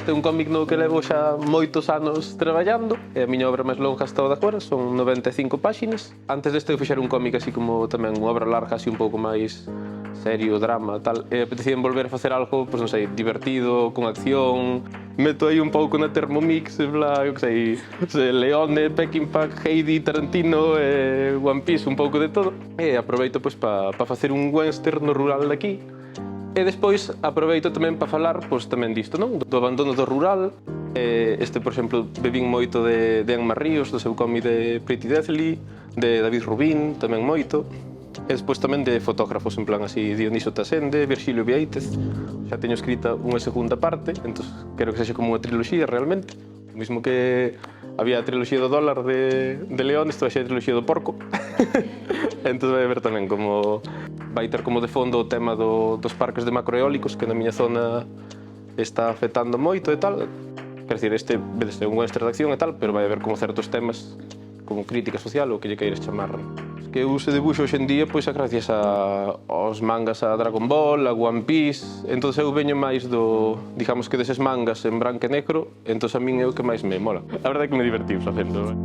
Este é un cómic no que levo xa moitos anos traballando. A miña obra máis longa hasta o de agora son 95 páxinas. Antes deste eu fixera un cómic así como tamén unha obra larga, así un pouco máis serio, drama, tal. E apetecían volver a facer algo, pois non sei, divertido, con acción. Meto aí un pouco na Thermomix, eu que sei, Leone, Peckinpah, Heidi, Tarantino, One Piece, un pouco de todo. E aproveito pois para facer un western no rural de aquí. E despois aproveito tamén para falar pois, tamén disto, non? Do abandono do rural. Este, por exemplo, bebín moito de Anne-Marie Ríos, do seu cómic de Pretty Deathly, de David Rubin, tamén moito. E despois tamén de fotógrafos, en plan así, Dioniso Tasende, Virxilio Viéitez. Xa teño escrita unha segunda parte, entón quero que sexa como unha triloxía realmente. O mismo que había a triloxía do dólar de León, isto vai ser a triloxía do porco. Entón vai haber tamén como... Vai ter como de fondo o tema dos parques de macroeólicos, que na miña zona está afectando moito e tal. Quer dizer, este vai ser unha extracción e tal, pero vai haber como certos temas como crítica social ou que lle queiras chamar. Que eu se debuxo hoxe en día pois é gracias aos mangas a Dragon Ball, a One Piece. Entón eu veño máis digamos que deses mangas en branco e negro, entón a min é o que máis me mola. A verdade é que me divertiu facendo.